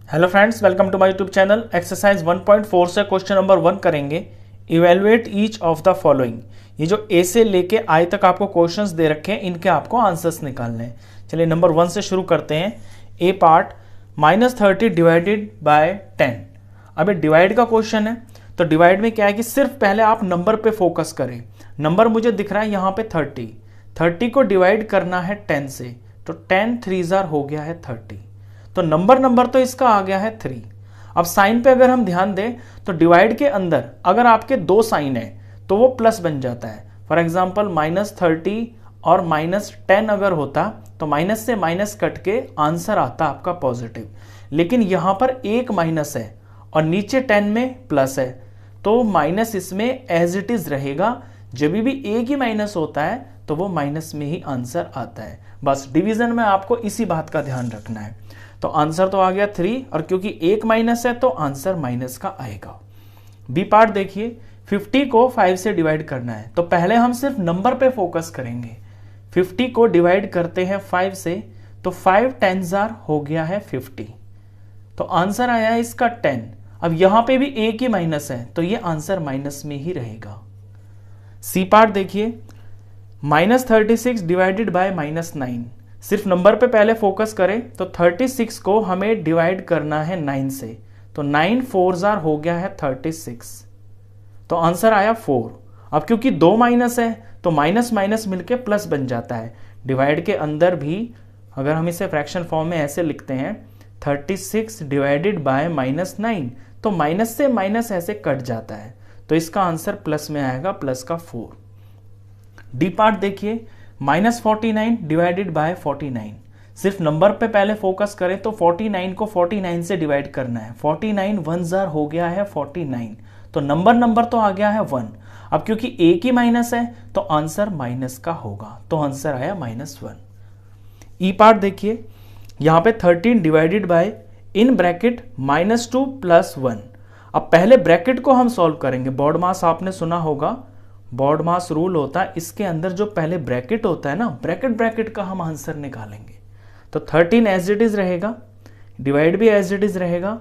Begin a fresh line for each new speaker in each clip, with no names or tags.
Hello friends, welcome to my YouTube channel. Exercise 1.4 से question number 1 करेंगे। Evaluate each of the following. ये जो ए से लेके आई तक आपको क्वेश्चंस दे रखे हैं, इनके आपको आंसर्स निकालने हैं। चलिए नंबर 1 से शुरू करते हैं। ए पार्ट -30 डिवाइडेड बाय 10। अब ये डिवाइड का क्वेश्चन है, तो डिवाइड में क्या है कि सिर्फ पहले आप नंबर पे फोकस करें। नंबर मुझे दिख रहा है यहाँ पे 30 को डिवाइड करना है 10 से, तो 10 3 हो गया है 30। तो नंबर तो इसका आ गया है 3। अब साइन पे अगर हम ध्यान दें तो डिवाइड के अंदर अगर आपके दो साइन है तो वो प्लस बन जाता है। फॉर एग्जाम्पल -30 और -10 अगर होता तो माइनस से माइनस कट के आंसर आता आपका पॉजिटिव। लेकिन यहां पर एक माइनस है और नीचे 10 में प्लस है, तो माइनस इसमें एज इट इज रहेगा। जब भी एक ही माइनस होता है तो वो माइनस में ही आंसर आता है। बस डिवीजन में आपको इसी बात का ध्यान रखना है। तो आंसर तो आ गया 3, और क्योंकि एक माइनस है तो आंसर माइनस का आएगा। बी पार्ट देखिए, 50 को 5 से डिवाइड करना है, तो पहले हम सिर्फ नंबर पे फोकस करेंगे। 50 को डिवाइड करते हैं 5 से, तो 5 10 हो गया है 50। तो आंसर आया है इसका 10। अब यहां पे भी एक ही माइनस है, तो ये आंसर माइनस में ही रहेगा। सी पार्ट देखिए, -36 डिवाइडेड बाय -9। सिर्फ नंबर पे पहले फोकस करें तो 36 को हमें डिवाइड करना है 9 से, तो 9 4 हो गया है 36। तो आंसर आया 4। अब क्योंकि दो माइनस है तो माइनस माइनस मिलके प्लस बन जाता है। डिवाइड के अंदर भी अगर हम इसे फ्रैक्शन फॉर्म में ऐसे लिखते हैं 36 डिवाइडेड बाय -9, तो माइनस से माइनस ऐसे कट जाता है, तो इसका आंसर प्लस में आएगा, प्लस का 4। डी पार्ट देखिए, -49 डिवाइडेड बाय 49। सिर्फ नंबर पे पहले फोकस करें तो 49 को 49 से डिवाइड करना है। 49 1 हो गया है 49, तो नंबर तो आ गया है 1। अब क्योंकि एक ही माइनस है तो आंसर माइनस का होगा, तो आंसर आया -1। ई पार्ट देखिए, यहां पे 13 डिवाइडेड बाय इन ब्रैकेट -2 + 1। अब पहले ब्रैकेट को हम सॉल्व करेंगे। बॉड मास आपने सुना होगा, बॉड मास रूल होता है, इसके अंदर जो पहले ब्रैकेट होता है ना, ब्रैकेट का हम आंसर निकालेंगे। तो 13 एज इट इज रहेगा, डिवाइड भी एज इट इज रहेगा।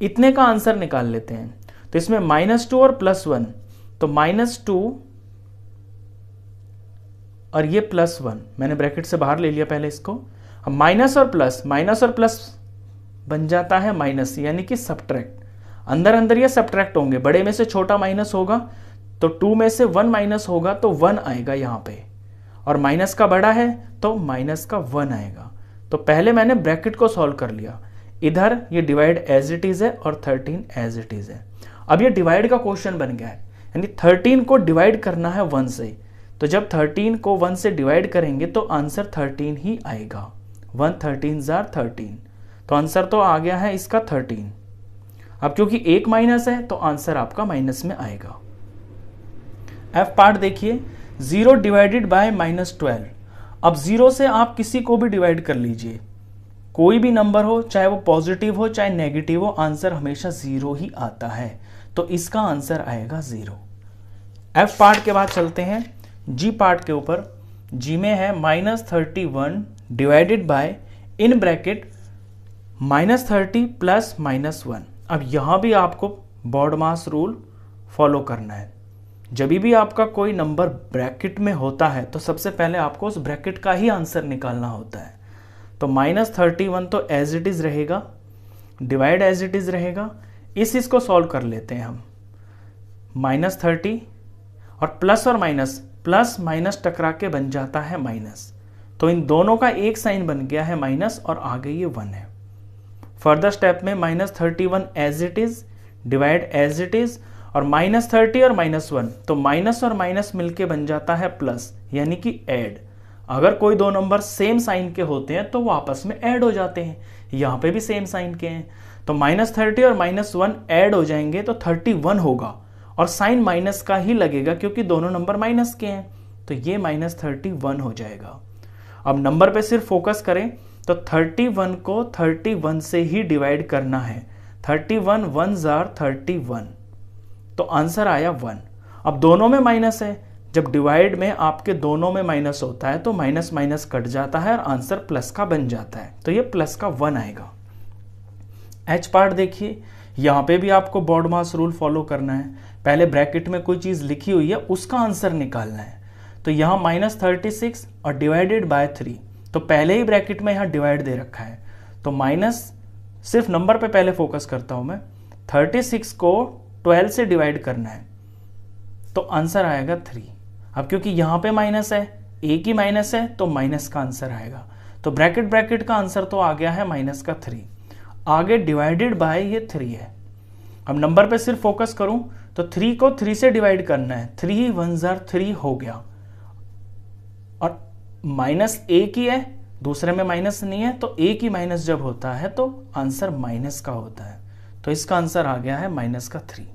इतने का आंसर निकाल लेते हैं। तो इसमें -2 और +1, तो -2 और ये +1 मैंने ब्रैकेट से बाहर ले लिया पहले इसको। अब माइनस और प्लस बन जाता है माइनस, यानी कि सब्ट्रैक्ट। अंदर ये सब्ट्रैक्ट होंगे, बड़े में से छोटा माइनस होगा तो 2 में से 1 माइनस होगा तो 1 आएगा यहां पे, और माइनस का बड़ा है तो माइनस का 1 आएगा। तो पहले मैंने ब्रैकेट को सॉल्व कर लिया। इधर ये डिवाइड एज इट इज है और 13 एज इट इज है। अब ये डिवाइड का क्वेश्चन बन गया है, यानी 13 को डिवाइड करना है 1 से। तो जब 13 को 1 से डिवाइड करेंगे तो आंसर 13 ही आएगा। 1 13 13, तो आंसर तो आ गया है इसका 13। अब क्योंकि एक माइनस है तो आंसर आपका माइनस में आएगा। एफ पार्ट देखिए, 0 डिवाइडेड बाय -12। अब 0 से आप किसी को भी डिवाइड कर लीजिए, कोई भी नंबर हो, चाहे वो पॉजिटिव हो चाहे नेगेटिव हो, आंसर हमेशा 0 ही आता है, तो इसका आंसर आएगा 0। एफ पार्ट के बाद चलते हैं जी पार्ट के ऊपर। जी में है -31 डिवाइडेड बाय इन ब्रैकेट -30 + -1। अब यहां भी आपको बॉड मास रूल फॉलो करना है। जब भी आपका कोई नंबर ब्रैकेट में होता है तो सबसे पहले आपको उस ब्रैकेट का ही आंसर निकालना होता है। तो -31 तो एज इट इज रहेगा, डिवाइड एज इट इज रहेगा। इसको सॉल्व कर लेते हैं हम। -30 और प्लस और माइनस टकरा के बन जाता है माइनस, तो इन दोनों का एक साइन बन गया है माइनस, और आगे ये 1 है। फर्दर स्टेप में -31 as it is, divide as it is, और -30 और -1, तो माइनस और माइनस मिलके बन जाता है प्लस, यानी कि ऐड। अगर कोई दो नंबर सेम साइन के होते हैं तो वो आपस में ऐड हो जाते हैं। यहां पे भी सेम साइन के हैं, तो -30 और -1 ऐड हो जाएंगे तो 31 होगा, और साइन माइनस का ही लगेगा क्योंकि दोनों नंबर माइनस के हैं, तो ये -31 हो जाएगा। अब नंबर पे सिर्फ फोकस करें तो 31 को 31 से ही डिवाइड करना है। 31 1 31, तो आंसर आया 1। अब दोनों में माइनस है, जब डिवाइड में आपके दोनों में माइनस होता है तो माइनस माइनस कट जाता है और आंसर प्लस का बन जाता है, तो ये प्लस का 1 आएगा। एच पार्ट देखिए, यहाँ पे भी आपको बॉड मास रूल फॉलो करना है। पहले ब्रैकेट में कोई चीज़ लिखी हुई है उसका आंसर निकालना है। तो यहाँ -36 और डिवाइडेड बाय 3, तो पहले ही ब्रैकेट में यहाँ डिवाइड दे रखा है, तो माइनस, सिर्फ नंबर पे पहले फोकस करता हूँ मैं, 36 को 12 से डिवाइड करना है, तो आंसर आएगा 3। अब क्योंकि यहाँ पे माइनस है, एक ही माइनस है, तो माइनस का आंसर आएगा। तो ब्रैकेट का आंसर तो आ गया है -3। आगे डिवाइडेड बाय ये 3 है। अब नंबर पे सिर्फ फोकस करूं तो 3 को 3 से डिवाइड करना है, 3 1 जार 3 हो गया, और माइनस एक ही है, दूसरे में माइनस नहीं है, तो एक ही माइनस जब होता है तो आंसर माइनस का होता है। तो इसका आंसर आ गया है -3।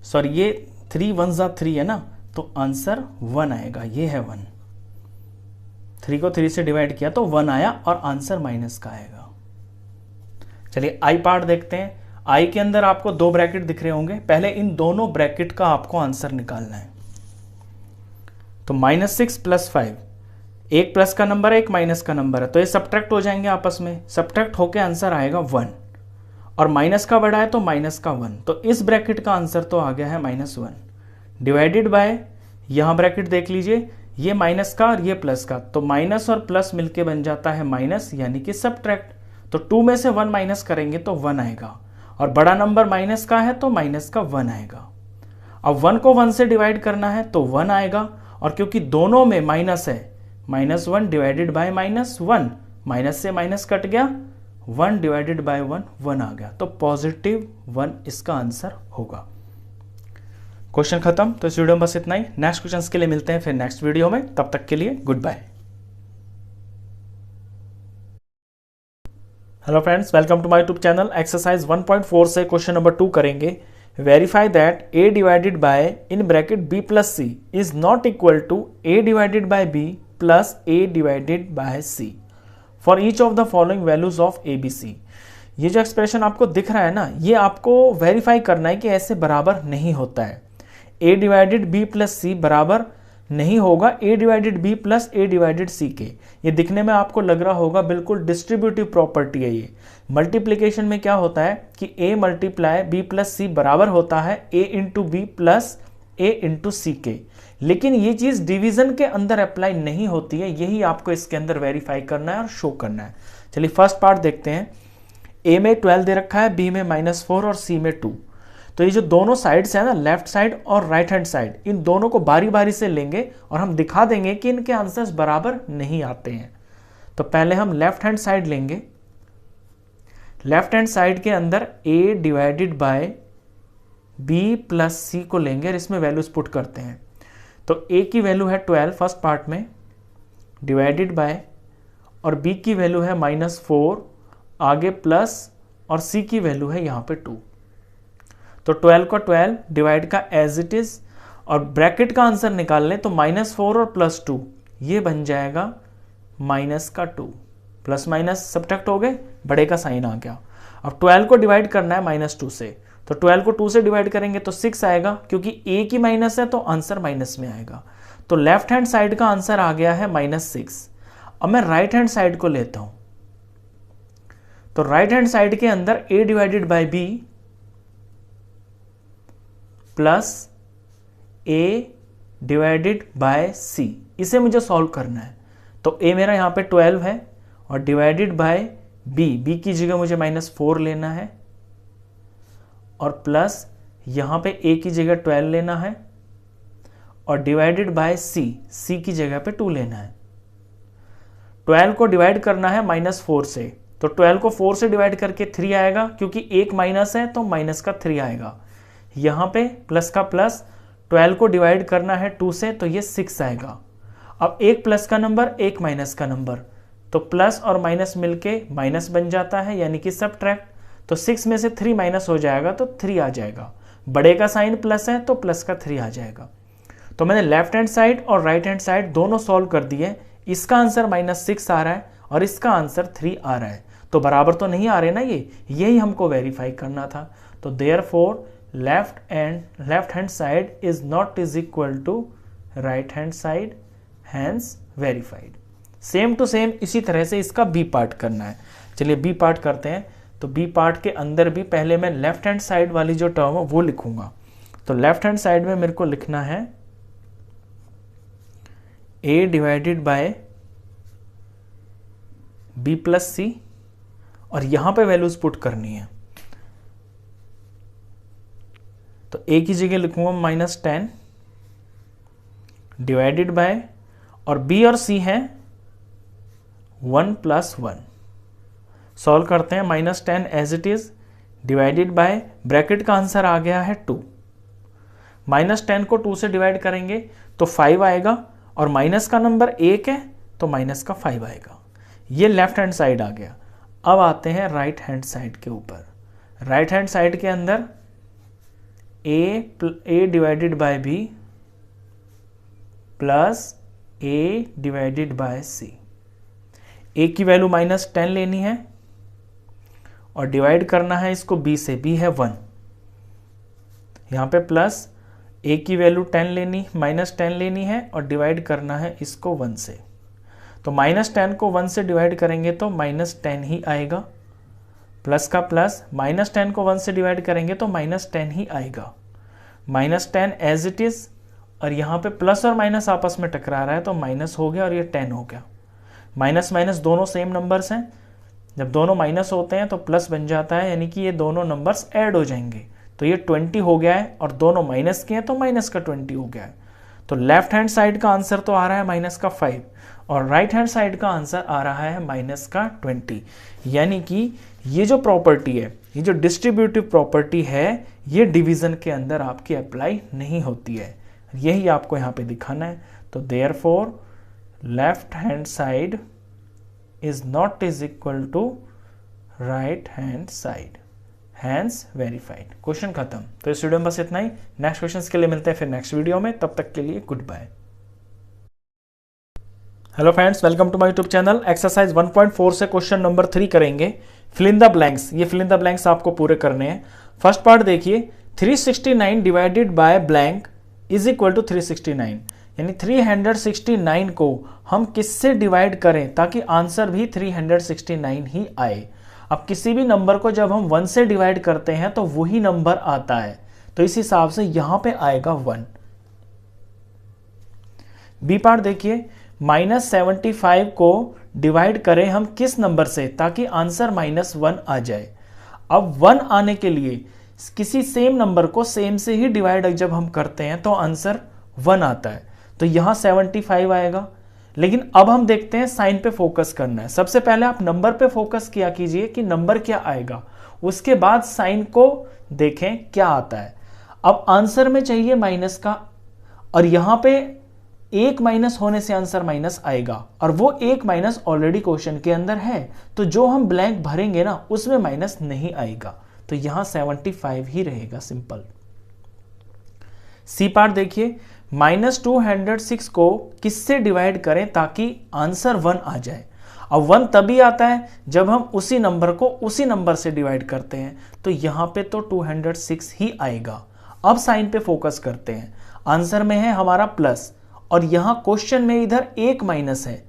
सॉरी, ये 3 1 जार 3 है ना, तो आंसर 1 आएगा। ये है 1, 3 को 3 से डिवाइड किया तो 1 आया और आंसर माइनस का आएगा। चलिए आई पार्ट देखते हैं। आई के अंदर आपको 2 ब्रैकेट दिख रहे होंगे, पहले इन दोनों ब्रैकेट का आपको आंसर निकालना है। तो -6 + 5, एक प्लस का नंबर है, एक माइनस का नंबर है, तो ये सब्ट्रैक्ट हो जाएंगे आपस में, सब्ट्रैक्ट होके आंसर आएगा 1, और माइनस का बड़ा है तो माइनस का 1, तो इस ब्रैकेट का आंसर तो आ गया है -1। डिवाइडेड बाय, यहां ब्रैकेट देख लीजिए, ये माइनस का और ये प्लस का, तो माइनस और प्लस मिलके बन जाता है माइनस, यानी कि सब्ट्रैक्ट। तो 2 में से 1 माइनस करेंगे तो 1 आएगा, और बड़ा नंबर माइनस का है तो माइनस का 1 आएगा। अब 1 को 1 से डिवाइड करना है तो 1 आएगा, और क्योंकि दोनों में माइनस है, -1 डिवाइडेड बाय -1, माइनस से माइनस कट गया, 1 डिवाइडेड बाय 1 1 आ गया, तो +1 इसका आंसर होगा। क्वेश्चन खत्म। तो इस वीडियो में बस इतना ही। नेक्स्ट क्वेश्चंस के लिए मिलते हैं फिर नेक्स्ट वीडियो में, तब तक के लिए good bye. Hello friends, welcome to my YouTube channel. Exercise 1.4 से क्वेश्चन नंबर 2 करेंगे। Verify that a divided by in bracket b plus c is not equal to a divided by b plus a divided by c for each of the following values of a b c। ये जो expression आपको दिख रहा है ना, ये आपको verify करना है कि ऐसे बराबर नहीं होता है। a divided b plus c बराबर नहीं होगा a divided b plus a divided c के। ये दिखने में आपको लग रहा होगा बिल्कुल डिस्ट्रीब्यूटिव प्रॉपर्टी है। ये मल्टीप्लिकेशन में क्या होता है कि a multiply b plus c बराबर होता है a into B plus a into C के, लेकिन ये चीज डिवीजन के अंदर अप्लाई नहीं होती है। यही आपको इसके अंदर वेरीफाई करना है और शो करना है। चलिए फर्स्ट पार्ट देखते हैं। a में 12 दे रखा है, b में -4 और c में 2। तो ये जो दोनों साइड्स है ना, लेफ्ट साइड और राइट हैंड साइड, इन दोनों को बारी बारी से लेंगे और हम दिखा देंगे कि इनके आंसर्स बराबर नहीं आते हैं। तो पहले हम लेफ्ट हैंड साइड लेंगे। लेफ्ट हैंड साइड के अंदर a divided by b plus c को लेंगे और इसमें वैल्यूज पुट करते हैं। तो a की वैल्यू है 12 फर्स्ट पार्ट में, डिवाइडेड बाय, और b की वैल्यू है -4, आगे प्लस, और c की वैल्यू है यहाँ पे 2। तो 12 को 12 डिवाइड का एज इट इज, और ब्रैकेट का आंसर निकाल लें तो -4 और +2, ये बन जाएगा -2। प्लस माइनस सब्ट्रैक्ट हो गए, बड़े का साइन आ गया। अब 12 को डिवाइड करना है -2 से, तो 12 को 2 से डिवाइड करेंगे तो 6 आएगा, क्योंकि एक ही माइनस है तो आंसर माइनस में आएगा। तो लेफ्ट हैंड साइड का आंसर आ गया है -6। अब मैं राइट हैंड साइड को लेता हूं। तो राइट हैंड साइड के अंदर a divided by b plus a divided by c, इसे मुझे सॉल्व करना है। तो a मेरा यहां पे 12 है, और डिवाइडेड बाय b की जगह मुझे -4 लेना है, और प्लस यहां पे a की जगह 12 लेना है, और डिवाइडेड बाय c की जगह पे 2 लेना है। 12 को डिवाइड करना है -4 से, तो 12 को 4 से डिवाइड करके 3 आएगा, क्योंकि एक माइनस है तो माइनस का 3 आएगा। यहां पे प्लस का प्लस, 12 को डिवाइड करना है 2 से, तो ये 6 आएगा। अब एक प्लस का नंबर, एक माइनस का नंबर, तो प्लस और माइनस मिलके माइनस बन जाता है, यानी कि सब्ट्रैक्ट। तो 6 में से 3 माइनस हो जाएगा तो 3 आ जाएगा। बड़े का साइन प्लस है तो प्लस का 3 आ जाएगा। तो मैंने लेफ्ट हैंड साइड और राइट हैंड साइड दोनों सॉल्व कर दिए। इसका आंसर -6 आ रहा है और इसका आंसर 3 आ रहा है, तो बराबर तो नहीं आ रहे ना, यही हमको वेरीफाई करना था। तो therefore left hand side is not is equal to right hand side, hence verified. Same to same इसी तरह से इसका बी पार्ट करना है। चलिए बी पार्ट करते हैं। तो बी पार्ट के अंदर भी पहले मैं लेफ्ट हैंड साइड वाली जो टर्म है वो लिखूंगा। तो लेफ्ट हैंड साइड में मेरे को लिखना है a divided by b plus C, और यहां पे वैल्यूज पुट करनी है। तो a की जगह लिखूंगा -10 डिवाइडेड बाय, और b और c है 1 + 1। सॉल्व करते हैं, -10 as it is divided by, bracket का आंसर आ गया है 2। -10 को 2 से डिवाइड करेंगे तो 5 आएगा, और माइनस का नंबर 1 है तो माइनस का 5 आएगा। ये लेफ्ट हैंड साइड आ गया। अब आते हैं राइट हैंड साइड के ऊपर। राइट हैंड साइड के अंदर a divided by b plus a divided by c। a की वैल्यू -10 लेनी है और डिवाइड करना है इसको b से, b है 1। यहां पे प्लस a की वैल्यू -10 लेनी है और डिवाइड करना है इसको 1 से। तो -10 को 1 से डिवाइड करेंगे तो -10 ही आएगा, प्लस का प्लस, -10 को 1 से डिवाइड करेंगे तो -10 ही आएगा। -10 एज इट इज, और यहाँ पे प्लस और माइनस आपस में टकरा रहा है तो माइनस हो गया और ये 10 हो गया। माइनस माइनस दोनों सेम नंबर्स हैं, जब दोनों माइनस होते हैं तो प्लस बन जाता है, यानी कि ये दोनों नंबर्स ऐड हो जाएंगे। तो ये 20 हो गया है, और दोनों माइनस के हैं तो माइनस का 20 हो गया है। तो लेफ्ट हैंड साइड का आंसर तो आ रहा है -5, और राइट हैंड साइड का आंसर आ रहा है -20। यानी कि ये जो प्रॉपर्टी है, ये जो डिस्ट्रीब्यूटिव प्रॉपर्टी है, ये डिवीजन के अंदर आपकी अप्लाई नहीं होती है। यही आपको यहाँ पे दिखाना है। तो therefore left hand side is not is equal to right hand side, hence verified. Question खत्म। तो इस वीडियो में बस इतना ही। नेक्स्ट क्वेश्चंस के लिए मिलते हैं फिर नेक्स्ट वीडियो में, तब तक के लिए good bye. Hello friends, welcome to my YouTube channel. Exercise 1.4 से क्वेश्चन नंबर 3 करेंगे। Fill in the blanks. ये फिल इन द ब्लैंक्स आपको पूरे करने हैं। फर्स्ट पार्ट देखिए, 369 divided by blank is equal to 369, यानी 369 को हम किससे डिवाइड करें ताकि आंसर भी 369 ही आए। अब किसी भी नंबर को जब हम 1 से डिवाइड करते हैं तो वही नंबर आता है, तो इस हिसाब से यहां पे आएगा 1। बी पार्ट देखिए, -75 को डिवाइड करें हम किस नंबर से ताकि आंसर -1 आ जाए। अब 1 आने के लिए किसी सेम नंबर को सेम से ही डिवाइड जब हम करते हैं तो आंसर 1 आता है, तो यहां 75 आएगा। लेकिन अब हम देखते हैं, साइन पे फोकस करना है। सबसे पहले आप नंबर पे फोकस किया कीजिए कि नंबर क्या आएगा, उसके बाद साइन को देखें क्या आता है। अब आंसर में चाहिए माइनस का, और यहां पे 1 माइनस होने से आंसर माइनस आएगा, और वो 1 माइनस ऑलरेडी क्वेश्चन के अंदर है, तो जो हम ब्लैंक भरेंगे ना उसमें माइनस नहीं आएगा, तो यहां 75 ही रहेगा, सिंपल। सी पार्ट देखिए, -206 को किससे डिवाइड करें ताकि आंसर 1 आ जाए। अब 1 तभी आता है जब हम उसी नंबर को उसी नंबर से डिवाइड करते हैं, तो यहां पे तो 206 ही आएगा। अब साइन पे फोकस करते हैं। आंसर में है हमारा प्लस, और यहां क्वेश्चन में इधर 1 माइनस है,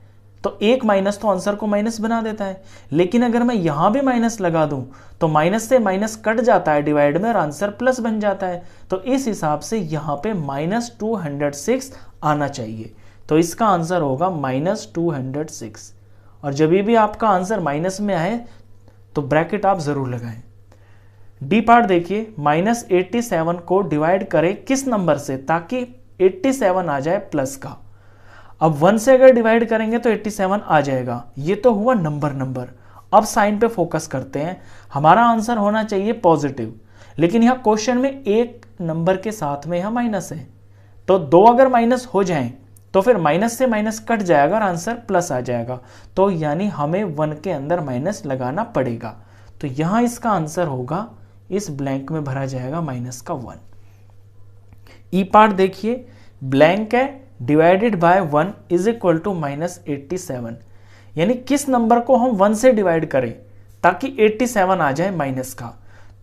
तो 1 माइनस तो आंसर को माइनस बना देता है। लेकिन अगर मैं यहां भी माइनस लगा दूं तो माइनस से माइनस कट जाता है डिवाइड में, और आंसर प्लस बन जाता है। तो इस हिसाब से यहां पे -206 आना चाहिए, तो इसका आंसर होगा -206। और जब भी आपका आंसर माइनस में आए तो ब्रैकेट आप जरूर लगाएं। डी पार्ट देखिए, -87 को डिवाइड करें किस नंबर से ताकि 87 आ जाए प्लस का। अब 1 से अगर डिवाइड करेंगे तो 87 आ जाएगा। ये तो हुआ नंबर। अब साइन पे फोकस करते हैं। हमारा आंसर होना चाहिए पॉजिटिव, लेकिन यहां क्वेश्चन में एक नंबर के साथ में यहां माइनस है, तो 2 अगर माइनस हो जाएं तो फिर माइनस से माइनस कट जाएगा और आंसर प्लस आ जाएगा। तो यानी हमें 1 के अंदर माइनस लगाना पड़ेगा, तो यहां इसका आंसर होगा, इस ब्लैंक में भरा जाएगा -1। ई पार्ट देखिए, ब्लैंक है divided by 1 is equal to -87, यानी किस नंबर को हम 1 से डिवाइड करें ताकि 87 आ जाए माइनस का।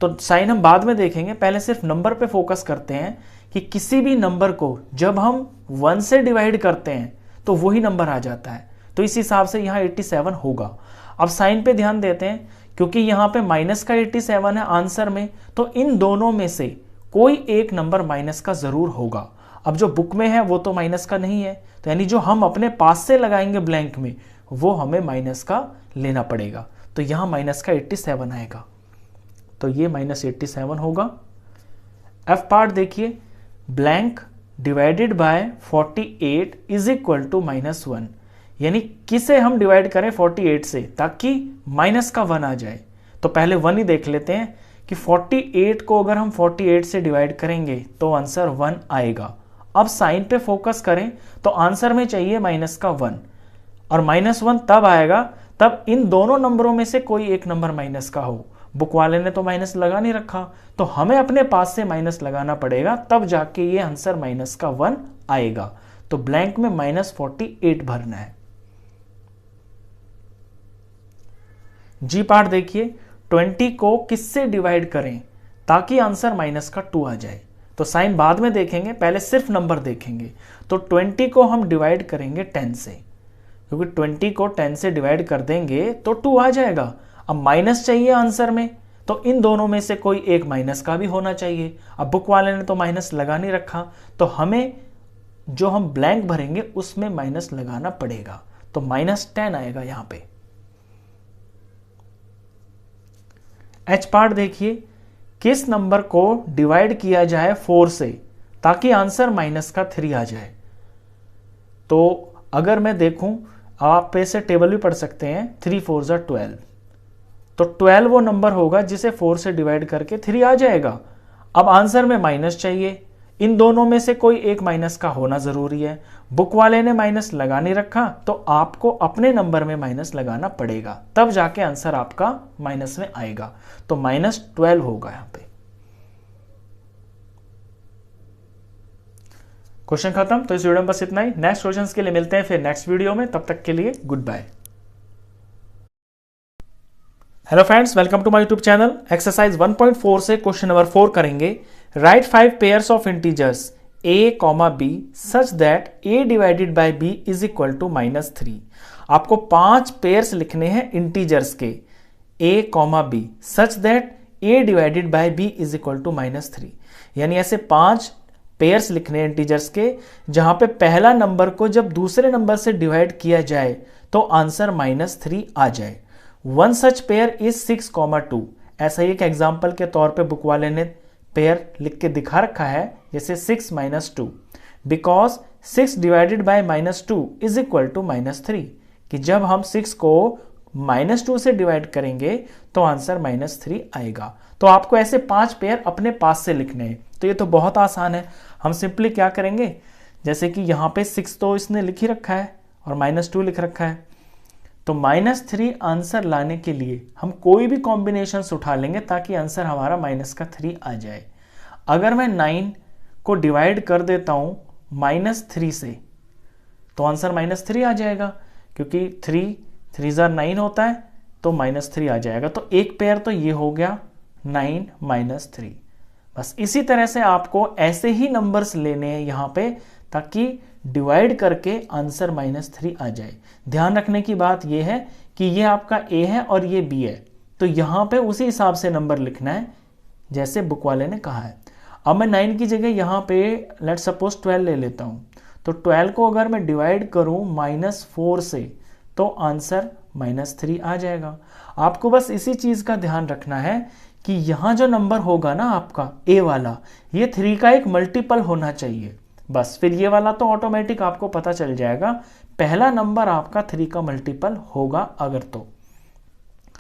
तो साइन हम बाद में देखेंगे, पहले सिर्फ नंबर पे फोकस करते हैं कि किसी भी नंबर को जब हम 1 से डिवाइड करते हैं तो वही नंबर आ जाता है, तो इस हिसाब से यहां 87 होगा। अब साइन पे ध्यान देते हैं, क्योंकि यहाँ पे माइनस का 87 है आंसर में, तो इन दोनों में से कोई एक नंबर माइनस का जरूर होगा। अब जो बुक में है वो तो माइनस का नहीं है, तो यानी जो हम अपने पास से लगाएंगे ब्लैंक में वो हमें माइनस का लेना पड़ेगा। तो यहां माइनस का 87 आएगा, तो ये -87 होगा। एफ पार्ट देखिए, blank divided by 48 is equal to -1, यानी किसे हम डिवाइड करें 48 से ताकि माइनस का 1 आ जाए। तो पहले 1 ही देख लेते हैं कि 48 को अगर हम 48 से डिवाइड करेंगे तो आंसर 1 आएगा। अब साइन पे फोकस करें तो आंसर में चाहिए माइनस का 1, और -1 तब आएगा तब इन दोनों नंबरों में से कोई एक नंबर माइनस का हो। बुक वाले ने तो माइनस लगा नहीं रखा, तो हमें अपने पास से माइनस लगाना पड़ेगा, तब जाके ये आंसर माइनस का 1 आएगा। तो ब्लैंक में -48 भरना है। जी पार्ट देखिए, 20 को किससे डिवाइड करें ताकि आंसर माइनस का 2 आ जाए। तो साइन बाद में देखेंगे, पहले सिर्फ नंबर देखेंगे। तो 20 को हम डिवाइड करेंगे 10 से, क्योंकि 20 को 10 से डिवाइड कर देंगे तो 2 आ जाएगा। अब माइनस चाहिए आंसर में, तो इन दोनों में से कोई एक माइनस का भी होना चाहिए। अब बुक वाले ने तो माइनस लगा नहीं रखा, तो हमें जो हम ब्लैंक भरेंगे उसमें माइनस लगाना पड़ेगा। तो -10 आएगा यहां पे। एच पार्ट देखिए, किस नंबर को डिवाइड किया जाए 4 से ताकि आंसर माइनस का 3 आ जाए। तो अगर मैं देखूं, आप ऐसे टेबल भी पढ़ सकते हैं, 3 4 = 12, तो 12 वो नंबर होगा जिसे 4 से डिवाइड करके 3 आ जाएगा। अब आंसर में माइनस चाहिए, इन दोनों में से कोई एक माइनस का होना जरूरी है। बुक वाले ने माइनस लगा नहीं रखा, तो आपको अपने नंबर में माइनस लगाना पड़ेगा, तब जाके आंसर आपका माइनस में आएगा। तो -12 होगा यहां पे। क्वेश्चन खत्म। तो इस वीडियो में बस इतना ही। नेक्स्ट क्वेश्चन के लिए मिलते हैं फिर नेक्स्ट वीडियो में, तब तक के लिए good bye. Hello friends, welcome to my YouTube channel. Exercise 1.4 से क्वेश्चन नंबर 4 करेंगे। Write 5 pairs of integers a, b such that a divided by b is equal to -3। आपको 5 पेयर्स लिखने हैं इंटीजर्स के a, b such that a divided by b is equal to -3, यानी ऐसे 5 pairs लिखने हैं integers के जहां पे पहला नंबर को जब दूसरे नंबर से डिवाइड किया जाए तो आंसर -3 आ जाए। One such pair is 6, 2। ऐसा ही एक एग्जाम्पल के तौर पे बुक वाले ने पेयर लिख के दिखा रखा है, जैसे 6 - 2, because 6 divided by -2 is equal to -3, कि जब हम 6 को -2 से डिवाइड करेंगे तो आंसर -3 आएगा। तो आपको ऐसे 5 पेयर अपने पास से लिखने हैं। तो ये तो बहुत आसान है। हम सिंपली क्या करेंगे, जैसे कि यहाँ पे 6 तो इसने लिख ही रखा है और -2 लिख रखा है, तो -3 आंसर लाने के लिए हम कोई भी कॉम्बिनेशन उठा लेंगे ताकि आंसर हमारा -3 आ जाए। अगर मैं 9 को डिवाइड कर देता हूं -3 से तो आंसर -3 आ जाएगा, क्योंकि 3 × 9 होता है, तो -3 आ जाएगा। तो एक पेयर तो ये हो गया 9 - 3। बस इसी तरह से आपको ऐसे ही नंबर्स लेने हैं यहां पे ताकि डिवाइड करके आंसर -3 आ जाए। ध्यान रखने की बात यह है कि ये आपका A है और ये B है, तो यहां पे उसी हिसाब से नंबर लिखना है जैसे बुक वाले ने कहा है। अब मैं 9 की जगह यहां पे लेट्स सपोज 12 ले लेता हूं, तो 12 को अगर मैं डिवाइड करूं -4 से तो आंसर -3 आ जाएगा। आपको बस इसी चीज का ध्यान रखना है कि यहां जो नंबर होगा ना आपका A वाला, ये 3 का एक मल्टीपल होना चाहिए। बस फिर ये वाला तो ऑटोमेटिक आपको पता चल जाएगा, पहला नंबर आपका 3 का मल्टीपल होगा अगर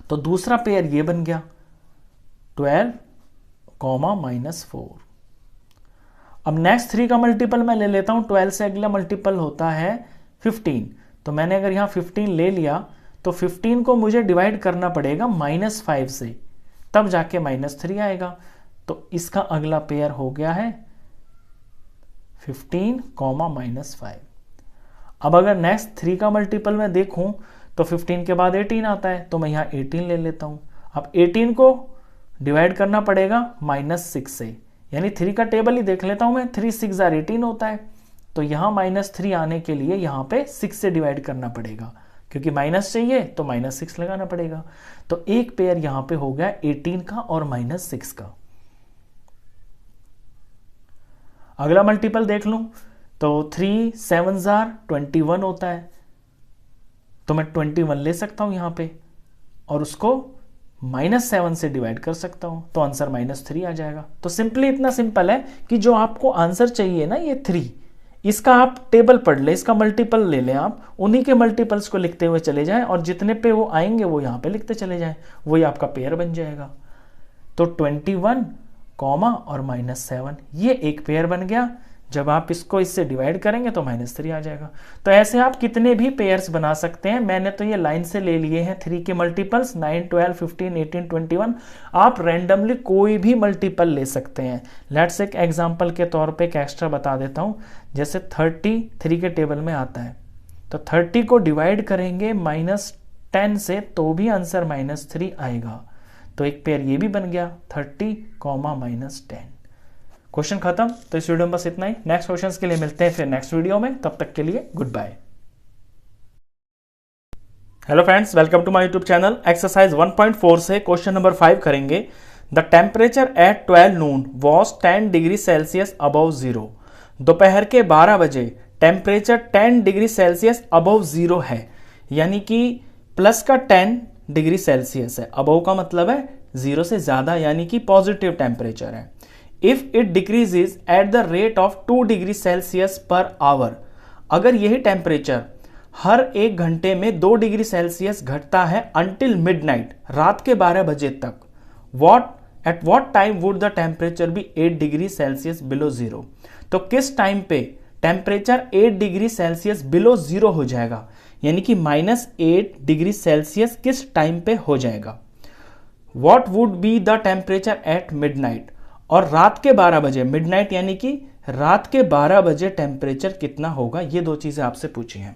तो दूसरा पेयर ये बन गया 12, -4। अब नेक्स्ट 3 का मल्टीपल मैं ले लेता हूं। 12 से अगला मल्टीपल होता है 15, तो मैंने अगर यहां 15 ले लिया तो 15 को मुझे डिवाइड करना पड़ेगा -5 से, तब जाके -3 आएगा। तो इसका अगला पेयर हो गया है 15, -5। अब अगर नेक्स्ट 3 का मल्टीपल मैं देखूं तो 15 के बाद 18 आता है, तो मैं यहां 18 ले लेता हूं। अब 18 को डिवाइड करना पड़ेगा -6 से, यानी 3 का टेबल ही देख लेता हूं मैं, 3 × 6 = 18 होता है, तो यहां -3 आने के लिए यहां पे 6 से डिवाइड करना पड़ेगा, क्योंकि माइनस चाहिए तो -6 लगाना पड़ेगा। तो एक पेयर यहां पे हो गया 18 का और -6 का। अगला मल्टीपल देख लूं तो 3 7 21 होता है, तो मैं 21 ले सकता हूं यहां पे और उसको -7 से डिवाइड कर सकता हूं, तो आंसर -3 आ जाएगा। तो सिंपली इतना सिंपल है कि जो आपको आंसर चाहिए ना ये 3, इसका आप टेबल पढ़ ले, इसका मल्टीपल ले लें, आप उन्हीं के मल्टीपल्स को लिखते हुए चले जाएं और जितने पे वो आएंगे वो यहां पे लिखते चले जाएं, वही आपका पेयर बन जाएगा। तो 21 कॉमा और -7 ये एक पेयर बन गया। जब आप इसको इससे डिवाइड करेंगे तो -3 आ जाएगा। तो ऐसे आप कितने भी पेयर्स बना सकते हैं। मैंने तो ये लाइन से ले लिए हैं 3 के मल्टीपल्स 9 12 15 18 21। आप रैंडमली कोई भी मल्टीपल ले सकते हैं। लेट्स एक एग्जांपल के तौर पे एक एक्स्ट्रा बता देता हूं, जैसे 33 के टेबल में आता है, तो 30 को डिवाइड करेंगे -10 से तो भी आंसर -3 आएगा। तो एक पेयर ये भी बन गया 30 कॉमा -10। क्वेश्चन खत्म। तो इस वीडियो में बस इतना ही। नेक्स्ट क्वेश्चंस के लिए मिलते हैं फिर नेक्स्ट वीडियो में, तब तक के लिए good bye. Hello friends, welcome to my YouTube channel. Exercise 1.4 से क्वेश्चन नंबर 5 करेंगे। The temperature at 12 noon was 10 degree Celsius above zero. दोपहर के 12 बजे temperature 10 degree Celsius above zero है, यानी कि प्लस का 10 डिग्री सेल्सियस है, अबव का मतलब है जीरो से ज्यादा, यानी कि पॉजिटिव टेम्परेचर है। If it decreases eight the rate of 2 degree Celsius per hour, अगर यही टेम्परेचर हर 1 घंटे में 2 डिग्री सेल्सियस घटता है अंटिल मिडनाइट, रात के 12 बजे तक, at what time would the temperature be 8 degree Celsius below zero. तो किस टाइम पे temperature 8 degree Celsius below zero हो जाएगा, यानी कि -8 डिग्री सेल्सियस किस टाइम पे हो जाएगा। What would be the temperature at midnight, और रात के 12 बजे, मिडनाइट यानी कि रात के 12 बजे टेम्परेचर कितना होगा। ये दो चीजें आपसे पूछी हैं।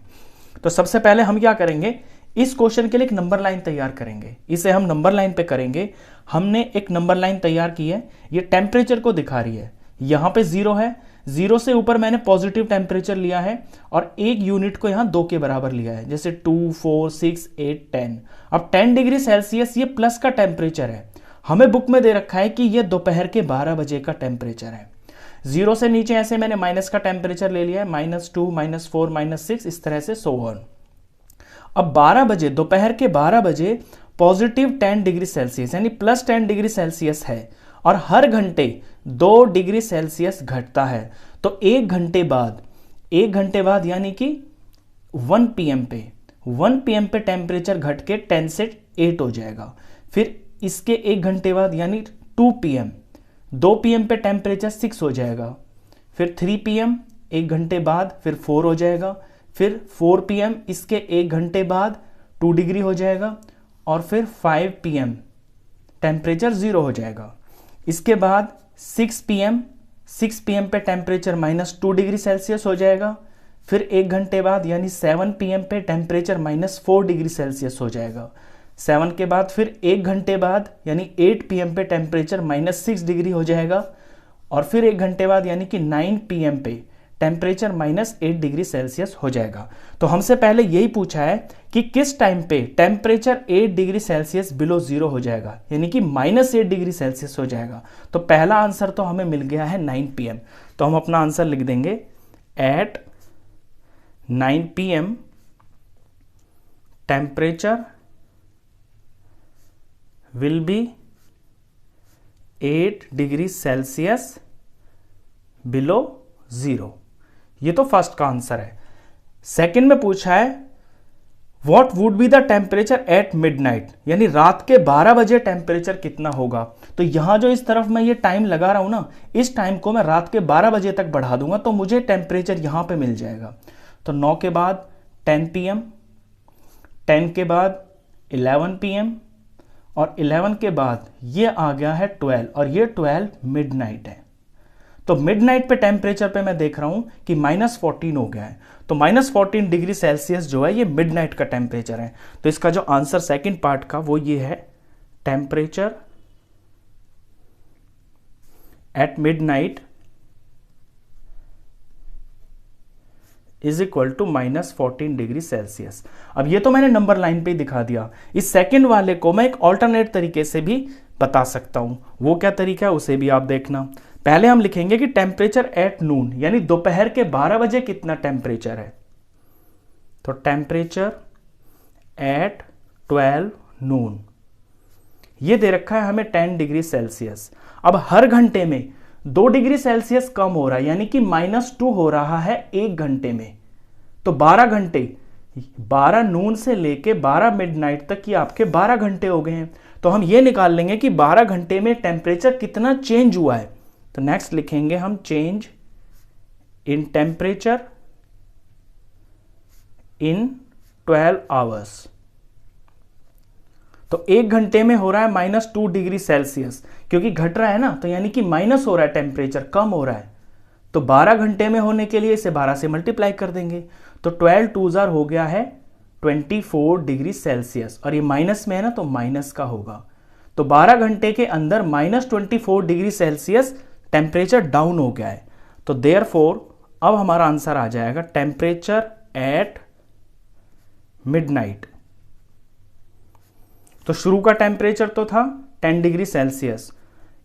तो सबसे पहले हम क्या करेंगे, इस क्वेश्चन के लिए एक नंबर लाइन तैयार करेंगे। इसे हम नंबर लाइन पे करेंगे। हमने एक नंबर लाइन तैयार की है, ये टेम्परेचर को दिखा रही है। यहां पे 0 है, 0 से ऊपर मैंने पॉजिटिव टेम्परेचर लिया है और एक यूनिट को यहां 2 के बराबर लिया है, जैसे 2 4 6 8 10। अब 10 डिग्री सेल्सियस ये प्लस का टेम्परेचर है। हमें बुक में दे रखा है कि ये दोपहर के 12 बजे का टेम्परेचर है। 0 से नीचे ऐसे मैंने माइनस का टेम्परेचर ले लिया है, -2 -4 -6, इस तरह से सो ऑन। अब 12 बजे, दोपहर के 12 बजे पॉजिटिव 10 डिग्री सेल्सियस यानी प्लस 10 डिग्री सेल्सियस है और हर घंटे 2 डिग्री सेल्सियस घटता है। तो 1 घंटे बाद यानी कि 1 PM पे टेम्परेचर घट के 10 से 8 हो जाएगा। फिर इसके 1 घंटे बाद यानी 2 PM पे टेम्परेचर 6 हो जाएगा। फिर 3 PM 1 घंटे बाद फिर 4 हो जाएगा। फिर 4 PM इसके 1 घंटे बाद 2 डिग्री हो जाएगा और फिर 5 PM टेम्परेचर 0 हो जाएगा। इसके बाद 6 PM पे टेम्परेचर -2 डिग्री सेल्सियस हो जाएगा। फिर 1 घंटे बाद यानी 7 PM पे टेम्परेचर -4 डिग्री सेल्सियस हो जाएगा। 7 के बाद फिर 1 घंटे बाद यानी 8 PM पे टेम्परेचर -6 डिग्री हो जाएगा और फिर 1 घंटे बाद यानी कि 9 PM पे टेम्परेचर -8 डिग्री सेल्सियस हो जाएगा। तो हमसे पहले यही पूछा है कि किस टाइम पे temperature 8 degree Celsius below zero हो जाएगा, यानी कि -8 डिग्री सेल्सियस हो जाएगा। तो पहला आंसर तो हमें मिल गया है 9 PM। तो हम अपना आंसर लिख देंगे at 9 PM temperature will be 8 degree Celsius below zero. ये तो फर्स्ट का आंसर है। सेकंड में पूछा है what would be the temperature at midnight, यानी रात के 12 बजे टेम्परेचर कितना होगा। तो यहां जो इस तरफ मैं ये टाइम लगा रहा हूं ना, इस टाइम को मैं रात के 12 बजे तक बढ़ा दूंगा तो मुझे टेम्परेचर यहां पे मिल जाएगा। तो 9 के बाद 10 PM, 10 के बाद 11 PM और 11 के बाद ये आ गया है 12 और ये 12 मिडनाइट है। तो मिडनाइट पे टेम्परेचर पे मैं देख रहा हूं कि -14 हो गया है। तो -14 डिग्री सेल्सियस जो है ये मिडनाइट का टेम्परेचर है। तो इसका जो आंसर सेकंड पार्ट का वो ये है, temperature at midnight is equal to -14 degree Celsius. अब ये तो मैंने नंबर लाइन पे ही दिखा दिया। इस सेकंड वाले को मैं एक ऑल्टरनेट तरीके से भी बता सकता हूं। वो क्या तरीका है उसे भी आप देखना। पहले हम लिखेंगे कि टेम्परेचर एट नून, यानी दोपहर के 12 बजे कितना टेम्परेचर है। तो टेम्परेचर एट 12 नून, ये दे रखा है हमें 10 डिग्री सेल्सियस। अब हर घंटे में 2 डिग्री सेल्सियस कम हो रहा है, यानी कि -2 हो रहा है 1 घंटे में। तो 12 घंटे, 12 नून से लेके 12 मिडनाइट तक ये आपके 12 घंटे हो गए हैं। तो हम ये निकाल लेंगे कि 12 घंटे में टेम्परेचर कितना चेंज हुआ है। तो नेक्स्ट लिखेंगे हम change in temperature in 12 hours. तो 1 घंटे में हो रहा है -2 डिग्री सेल्सियस, क्योंकि घट रहा है ना, तो यानी कि माइनस हो रहा है, टेम्परेचर कम हो रहा है। तो 12 घंटे में होने के लिए इसे 12 से मल्टीप्लाई कर देंगे। तो 12 2 हो गया है 24 डिग्री सेल्सियस, और ये माइनस में है ना, तो माइनस का होगा। तो 12 घंटे के अंदर -24 डिग्री सेल्सियस टेम्परेचर डाउन हो गया है। तो देयरफॉर अब हमारा आंसर आ जाएगा टेम्परेचर एट मिडनाइट। तो शुरू का टेम्परेचर तो था 10 डिग्री सेल्सियस,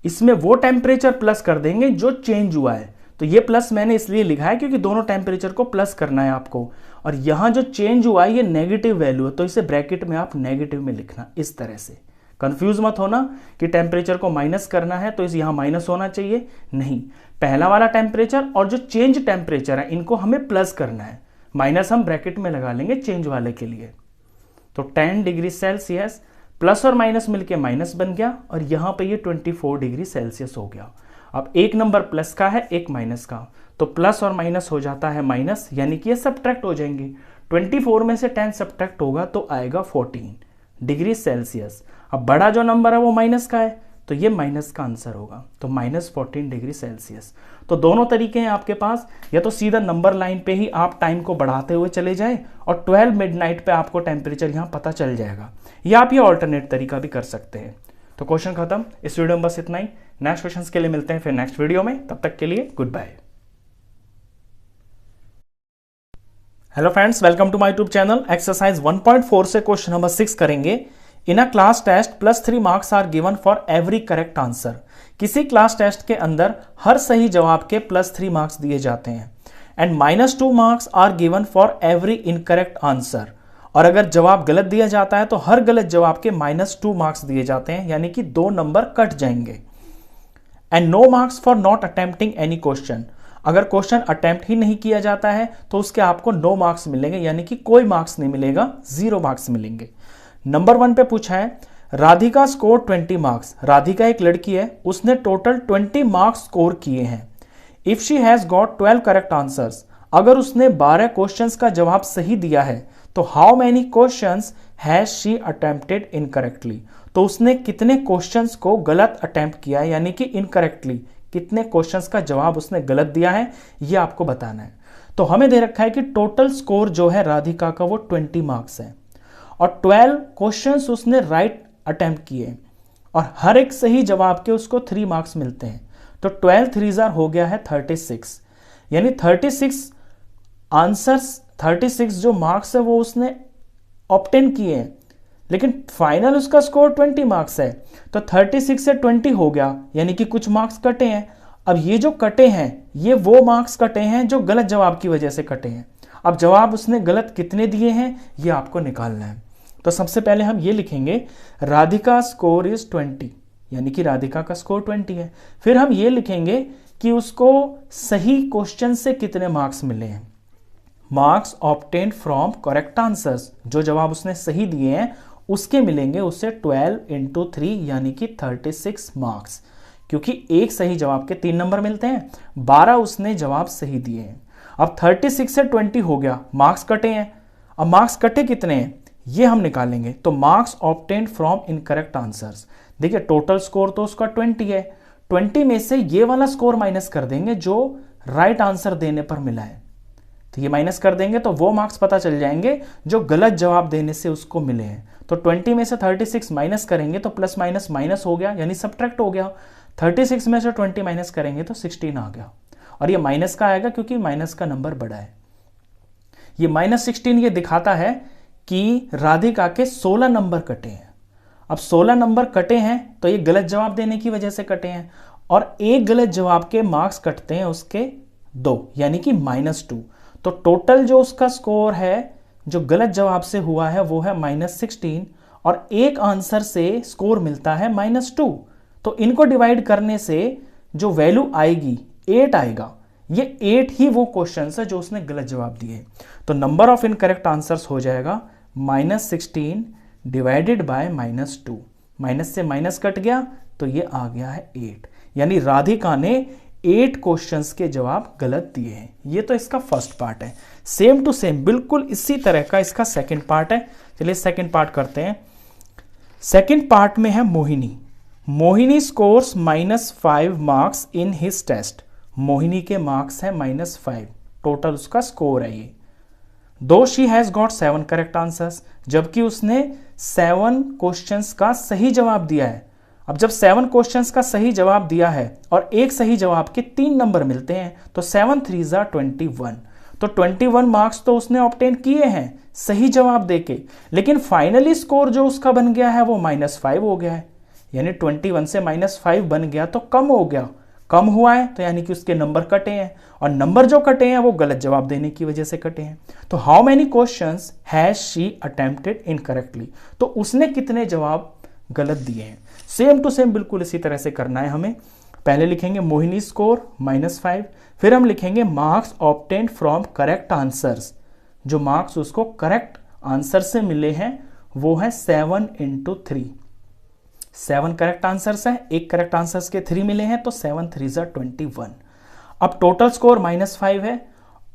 इसमें वो टेम्परेचर प्लस कर देंगे जो चेंज हुआ है। तो ये प्लस मैंने इसलिए लिखा है क्योंकि दोनों टेम्परेचर को प्लस करना है आपको, और यहां जो चेंज हुआ है ये नेगेटिव वैल्यू है, तो इसे ब्रैकेट में आप नेगेटिव में लिखना। इस तरह से कंफ्यूज मत होना कि टेम्परेचर को माइनस करना है तो इस यहां माइनस होना चाहिए, नहीं। पहला वाला टेम्परेचर और जो चेंज टेम्परेचर है इनको हमें प्लस करना है, माइनस हम ब्रैकेट में लगा लेंगे चेंज वाले के लिए। तो 10 डिग्री सेल्सियस प्लस और माइनस मिलके माइनस बन गया, और यहां पे ये 24 डिग्री सेल्सियस हो गया। अब एक नंबर प्लस का है, एक माइनस का, तो प्लस और माइनस हो जाता है माइनस, यानी कि ये सब्ट्रैक्ट हो जाएंगे। 24 में से 10 सब्ट्रैक्ट होगा तो आएगा 14 डिग्री सेल्सियस। अब बड़ा जो नंबर है वो माइनस का है, तो ये माइनस का आंसर होगा, तो -14 डिग्री सेल्सियस। तो दोनों तरीके हैं आपके पास, या तो सीधा नंबर लाइन पे ही आप टाइम को बढ़ाते हुए चले जाएं और 12 मिडनाइट पे आपको टेम्परेचर यहाँ पता चल जाएगा, या आप ये ऑल्टरनेट तरीका भी कर सकते हैं। तो क्वेश्चन खत्म। इस वीडियो में बस इतना ही। नेक्स्ट क्वेश्चन के लिए मिलते हैं फिर नेक्स्ट वीडियो में, तब तक के लिए good bye. Hello friends, welcome to my YouTube channel. Exercise 1.4 से क्वेश्चन नंबर 6 करेंगे। In a class test +3 marks are given for every correct answer. किसी क्लास टेस्ट के अंदर हर सही जवाब के +3 मार्क्स दिए जाते हैं, and -2 marks are given for every incorrect answer. और अगर जवाब गलत दिया जाता है तो हर गलत जवाब के -2 मार्क्स दिए जाते हैं, यानी कि 2 नंबर कट जाएंगे। And no marks for not attempting any question. अगर क्वेश्चन अटेम्प्ट ही नहीं किया जाता है तो उसके आपको 9 मार्क्स मिलेंगे, यानी कि कोई मार्क्स नहीं मिलेगा, 0 मार्क्स मिलेंगे। नंबर 1 पे पूछा है राधिका स्कोर 20 मार्क्स। राधिका एक लड़की है, उसने टोटल 20 मार्क्स स्कोर किए हैं। If she has got 12 correct answers, अगर उसने 12 क्वेश्चंस का जवाब सही दिया है तो how many questions has she attempted incorrectly. तो उसने कितने क्वेश्चंस को गलत अटेम्प्ट किया है, यानी कि इनकरेक्टली कितने क्वेश्चंस का जवाब उसने गलत दिया है, यह आपको बताना है। तो हमें दे रखा है कि टोटल स्कोर जो है राधिका का वो 20 मार्क्स है, और 12 क्वेश्चंस उसने राइट अटेम्प्ट किए, और हर एक सही जवाब के उसको 3 मार्क्स मिलते हैं। तो 12 3 हो गया है 36, यानी 36 आंसर्स, 36 जो मार्क्स है वो उसने ऑब्टेन किए हैं, लेकिन फाइनल उसका स्कोर 20 मार्क्स है। तो 36 से 20 हो गया, यानी कि कुछ मार्क्स कटे हैं। अब ये जो कटे हैं ये वो मार्क्स कटे हैं जो गलत जवाब की वजह से कटे हैं। अब जवाब उसने गलत कितने दिए हैं ये आपको निकालना है। तो सबसे पहले हम ये लिखेंगे राधिका स्कोर इज 20, यानी कि राधिका का स्कोर 20 है। फिर हम ये लिखेंगे कि उसको सही क्वेश्चन से कितने मार्क्स मिले हैं। Marks obtained from correct answers, जो जवाब उसने सही दिए हैं उसके मिलेंगे उससे 12 × 3 यानी कि 36 मार्क्स, क्योंकि एक सही जवाब के 3 नंबर मिलते हैं, 12 उसने जवाब सही दिए हैं। अब 36 से 20 हो गया, मार्क्स कटे हैं। अब मार्क्स कटे कितने हैं ये हम निकालेंगे। तो marks obtained from incorrect answers, देखिए टोटल स्कोर तो उसका 20 है, 20 में से ये वाला स्कोर माइनस कर देंगे जो राइट आंसर देने पर मिला है। तो ये माइनस कर देंगे तो वो मार्क्स पता चल जाएंगे जो गलत जवाब देने से उसको मिले हैं। तो 20 में से 36 माइनस करेंगे तो प्लस माइनस माइनस हो गया, यानी सब्ट्रैक्ट हो गया। 36 में से 20 माइनस करेंगे तो 16 आ गया, और ये माइनस का आएगा क्योंकि माइनस का नंबर बड़ा है। ये -16 ये दिखाता है कि राधिका के 16 नंबर कटे हैं। अब 16 नंबर कटे हैं तो ये गलत जवाब देने की वजह से कटे हैं, और एक गलत जवाब के मार्क्स कटते हैं उसके 2, यानी कि -2। तो टोटल जो उसका स्कोर है जो गलत जवाब से हुआ है वो है -16, और एक आंसर से स्कोर मिलता है -2। तो इनको डिवाइड करने से जो वैल्यू आएगी 8 आएगा। ये 8 ही वो क्वेश्चन है जो उसने गलत जवाब दिए। तो नंबर ऑफ इनकरेक्ट आंसर्स हो जाएगा -16 डिवाइडेड बाय -2। माइनस से माइनस कट गया तो ये आ गया है 8, यानी राधिका ने 8 क्वेश्चंस के जवाब गलत दिए हैं। ये तो इसका फर्स्ट पार्ट है। सेम टू सेम बिल्कुल इसी तरह का इसका सेकंड पार्ट है। चलिए सेकंड पार्ट करते हैं। सेकंड पार्ट में है Mohini. Mohini scores -5 marks in his test. Mohini के मार्क्स है -5, टोटल उसका स्कोर है ये। दो she has got 7 correct answers, जबकि उसने 7 क्वेश्चंस का सही जवाब दिया है। अब जब 7 क्वेश्चंस का सही जवाब दिया है और एक सही जवाब के 3 नंबर मिलते हैं तो 7 3 जा 21, तो 21 मार्क्स तो उसने ऑब्टेन किए हैं सही जवाब देके, लेकिन फाइनली स्कोर जो उसका बन गया है वो -5 हो गया है। यानी 21 से -5 बन गया तो कम हो गया, कम हुआ है तो यानी कि उसके नंबर कटे हैं, और नंबर जो कटे हैं वो गलत जवाब देने की वजह से कटे हैं। तो how many questions has she attempted incorrectly, तो उसने कितने जवाब गलत दिए हैं। सेम टू सेम बिल्कुल इसी तरह से करना है हमें। पहले लिखेंगे मोहिनी स्कोर -5, फिर हम लिखेंगे marks obtained from correct answers. जो मार्क्स उसको करेक्ट आंसर से मिले हैं वो है 7 × 3। 7 करेक्ट आंसर्स है, एक करेक्ट आंसर्स के 3 मिले हैं तो 7 3 जा 21। अब टोटल स्कोर -5 है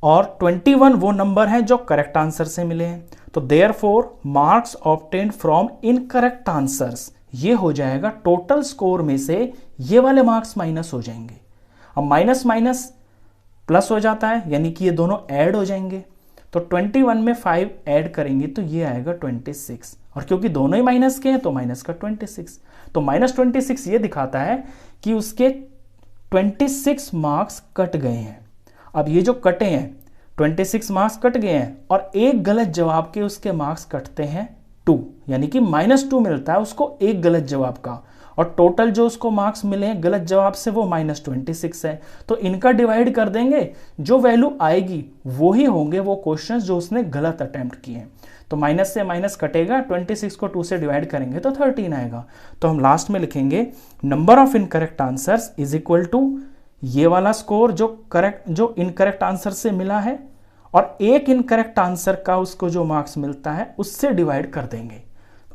और 21 वो नंबर है जो करेक्ट आंसर से मिले हैं। तो therefore marks obtained from incorrect answers, ये हो जाएगा टोटल स्कोर में से ये वाले मार्क्स माइनस हो जाएंगे। अब माइनस माइनस प्लस हो जाता है, यानी कि ये दोनों ऐड हो जाएंगे। तो 21 में 5 ऐड करेंगे तो ये आएगा 26, और क्योंकि दोनों ही माइनस के हैं तो माइनस का 26। तो -26 ये दिखाता है कि उसके 26 मार्क्स कट गए हैं। अब ये जो कटे हैं 26 मार्क्स कट गए हैं, और एक गलत जवाब के उसके मार्क्स कटते हैं 2, यानी कि -2 मिलता है उसको एक गलत जवाब का, और टोटल जो उसको मार्क्स मिले हैं गलत जवाब से वो -26 है। तो इनका डिवाइड कर देंगे, जो वैल्यू आएगी वो ही होंगे वो क्वेश्चंस जो उसने गलत अटेम्प्ट किए हैं। तो माइनस से माइनस कटेगा, 26 को 2 से डिवाइड करेंगे तो 13 आएगा। तो हम लास्ट में लिखेंगे number of incorrect answers is equal to ये वाला स्कोर जो इनकरेक्ट आंसर से मिला है, और एक इनकरेक्ट आंसर का उसको जो मार्क्स मिलता है उससे डिवाइड कर देंगे।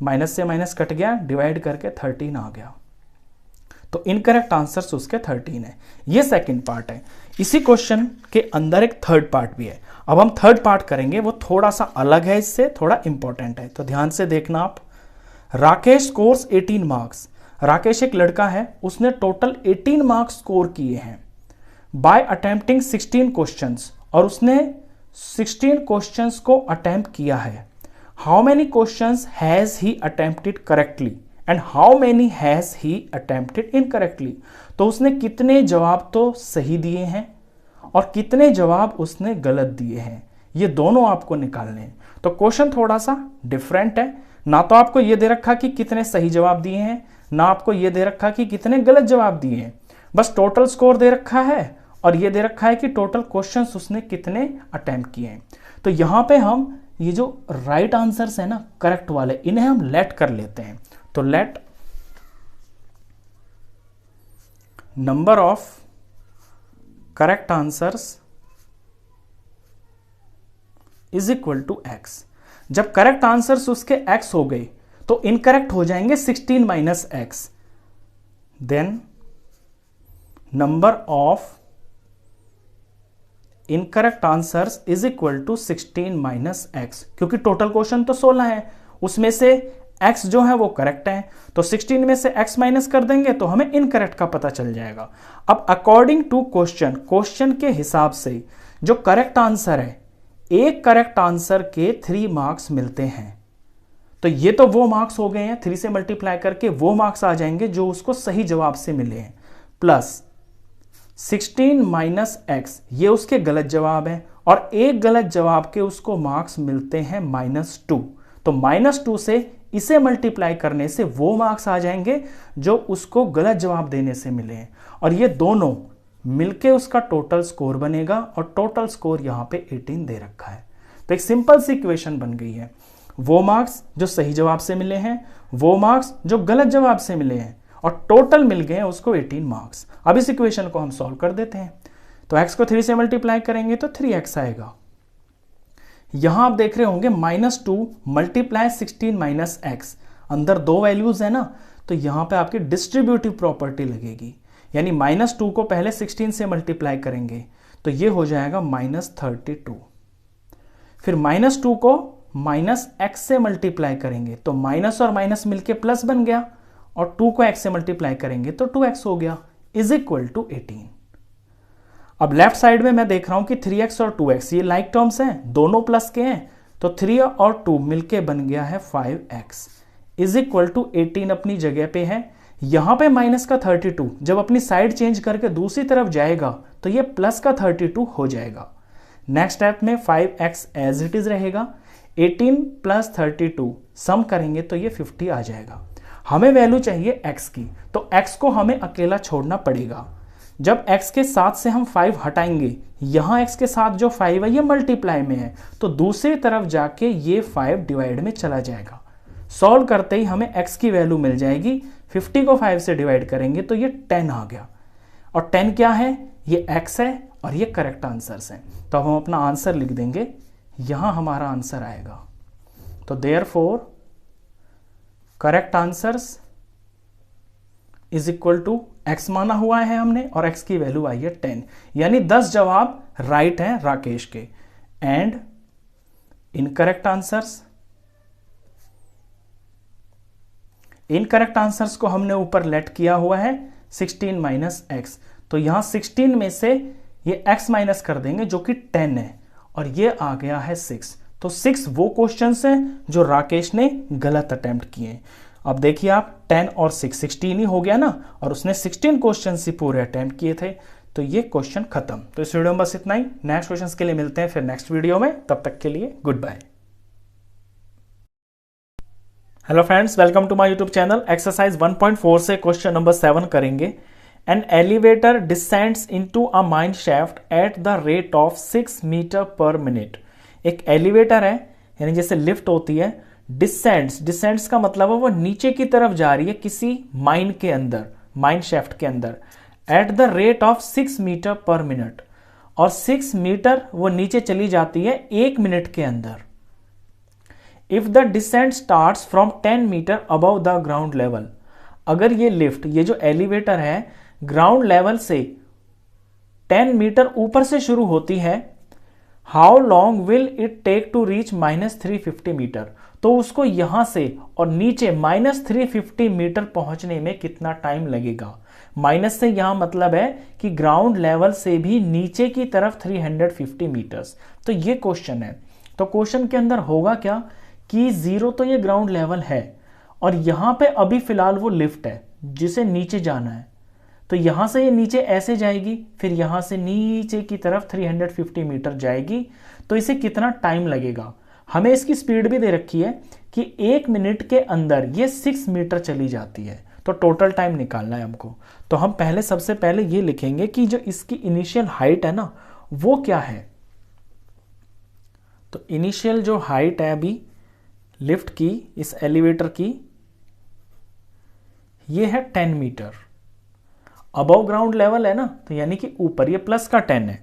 माइनस से माइनस कट गया, डिवाइड करके 13 आ गया। तो इनकरेक्ट आंसर्स उसके 13 है। ये सेकंड पार्ट है। इसी क्वेश्चन के अंदर एक थर्ड पार्ट भी है। अब हम थर्ड पार्ट करेंगे, वो थोड़ा सा अलग है, इससे थोड़ा इंपॉर्टेंट है, तो ध्यान से देखना आप। Rakesh scores 18 marks. राकेश एक लड़का है, उसने टोटल 18 मार्क्स स्कोर किए हैं बाय अटेम्प्टिंग 16 क्वेश्चंस, और उसने 16 क्वेश्चंस को अटेम्प्ट किया है। How many questions has he attempted correctly and how many has he attempted incorrectly. तो उसने कितने जवाब तो सही दिए हैं और कितने जवाब उसने गलत दिए हैं, ये दोनों आपको निकालने हैं। तो क्वेश्चन थोड़ा सा डिफरेंट है, ना तो आपको ये दे रखा कि कितने सही जवाब दिए हैं, ना आपको ये दे रखा कि कितने गलत जवाब दिए हैं, बस टोटल स्कोर दे रखा है और ये दे रखा है कि टोटल क्वेश्चंस उसने कितने अटेम्प्ट किए हैं। तो यहां पे हम ये जो राइट आंसर्स है ना करेक्ट वाले, इन्हें हम लेट कर लेते हैं। तो let number of correct answers is equal to x। जब करेक्ट आंसर्स उसके x हो गए तो इनकरेक्ट हो जाएंगे 16 minus x। Then number of incorrect answers is equal to 16 minus x, क्योंकि टोटल क्वेश्चन तो 16 है, उसमें से x जो है वो करेक्ट है, तो 16 में से x माइनस कर देंगे तो हमें इनकरेक्ट का पता चल जाएगा। अब अकॉर्डिंग टू क्वेश्चन के हिसाब से जो करेक्ट आंसर है, एक करेक्ट आंसर के 3 मार्क्स मिलते हैं। तो ये तो वो मार्क्स हो गए हैं, 3 से मल्टीप्लाई करके वो मार्क्स आ जाएंगे जो उसको सही जवाब से मिले हैं, प्लस 16 माइनस x ये उसके गलत जवाब है, और एक गलत जवाब के उसको मार्क्स मिलते हैं -2। तो -2 से इसे मल्टीप्लाई करने से वो मार्क्स आ जाएंगे जो उसको गलत जवाब देने से मिले हैं, और ये दोनों मिलके उसका टोटल स्कोर बनेगा, और टोटल स्कोर यहां पे 18 दे रखा है। तो एक सिंपल सी इक्वेशन बन गई है, वो मार्क्स जो सही जवाब से मिले हैं, वो मार्क्स जो गलत जवाब से मिले हैं, और टोटल मिल गए हैं उसको 18 मार्क्स। अब इस इक्वेशन को हम सॉल्व कर देते हैं। तो x को 3 से मल्टीप्लाई करेंगे तो 3x आएगा। यहां आप देख रहे होंगे -2 मल्टीप्लाई 16 - x, अंदर दो वैल्यूज है ना, तो यहां पे आपकी डिस्ट्रीब्यूटिव प्रॉपर्टी लगेगी, यानी -2 को पहले 16 से मल्टीप्लाई करेंगे तो ये हो जाएगा -32। फिर -2 को -x से मल्टीप्लाई करेंगे तो माइनस और माइनस मिलके प्लस बन गया, और 2 को x से मल्टीप्लाई करेंगे तो 2x हो गया, इज इक्वल टू 18। अब लेफ्ट साइड में मैं देख रहा हूं कि 3x और 2x ये लाइक टर्म्स हैं, दोनों प्लस के हैं, तो 3 और 2 मिलके बन गया है 5x, इज इक्वल टू 18 अपनी जगह पे है। यहां पे माइनस का 32 जब अपनी साइड चेंज करके दूसरी तरफ जाएगा तो ये प्लस का 32 हो जाएगा। नेक्स्ट स्टेप में 5x एज इट इज रहेगा, 18 + 32 सम करेंगे तो ये 50 आ जाएगा। हमें वैल्यू चाहिए x की, तो x को हमें अकेला छोड़ना पड़ेगा। जब x के साथ से हम 5 हटाएंगे, यहां x के साथ जो 5 है ये मल्टीप्लाई में है, तो दूसरी तरफ जाके ये 5 डिवाइड में चला जाएगा। सॉल्व करते ही हमें x की वैल्यू मिल जाएगी, 50 को 5 से डिवाइड करेंगे तो ये 10 आ गया, और 10 क्या है, ये x है, और ये करेक्ट आंसर्स हैं। तो अब हम अपना आंसर लिख देंगे, यहां हमारा आंसर आएगा। तो therefore correct answers is equal to x माना हुआ है हमने, और x की वैल्यू आई है 10, यानी 10 जवाब राइट हैं राकेश के। And incorrect answers, incorrect answers को हमने ऊपर लेट किया हुआ है 16 - x, तो यहां 16 में से ये x माइनस कर देंगे जो कि 10 है, और ये आ गया है 6। तो 6 वो क्वेश्चंस हैं जो राकेश ने गलत अटेम्प्ट किए। अब देखिए आप 10 और 6 16 ही हो गया ना, और उसने 16 क्वेश्चन ही पूरे अटेम्प्ट किए थे, तो ये क्वेश्चन खत्म। तो इस वीडियो में बस इतना ही, नेक्स्ट क्वेश्चंस के लिए मिलते हैं फिर नेक्स्ट वीडियो में, तब तक के लिए good bye. Hello friends, welcome to my YouTube channel. Exercise 1.4 से क्वेश्चन नंबर 7 करेंगे। An elevator descends into a mine shaft at the rate of 6 meter per minute. एक एलिवेटर है, यानी जैसे लिफ्ट होती है, डिसेंड्स का मतलब है वो नीचे की तरफ जा रही है किसी माइन के अंदर, माइन शाफ्ट के अंदर, at the rate of 6 meter per minute, और 6 मीटर वो नीचे चली जाती है 1 मिनट के अंदर। If the descent starts from 10 meter above the ground level, अगर ये लिफ्ट, ये जो एलिवेटर है, ग्राउंड लेवल से 10 मीटर ऊपर से शुरू होती है, how long will it take to reach -350 meter, तो उसको यहां से और नीचे -350 मीटर पहुंचने में कितना टाइम लगेगा। माइनस से यहां मतलब है कि ग्राउंड लेवल से भी नीचे की तरफ 350 मीटर्स। तो ये क्वेश्चन है। तो क्वेश्चन के अंदर होगा क्या कि 0 तो ये ग्राउंड लेवल है, और यहां पे अभी फिलहाल वो लिफ्ट है जिसे नीचे जाना है, तो यहां से ये नीचे ऐसे जाएगी, फिर यहां से नीचे की तरफ 350 मीटर जाएगी, तो इसे कितना टाइम लगेगा। हमें इसकी स्पीड भी दे रखी है कि 1 मिनट के अंदर ये 6 मीटर चली जाती है, तो टोटल टाइम निकालना है हमको। तो हम सबसे पहले ये लिखेंगे कि जो इसकी इनिशियल हाइट है ना, वो क्या है। तो इनिशियल जो हाइट है अभी लिफ्ट की, इस एलिवेटर की, ये है 10 मीटर। अबव ग्राउंड लेवल है ना, तो यानी कि ऊपर, ये प्लस का 10 है।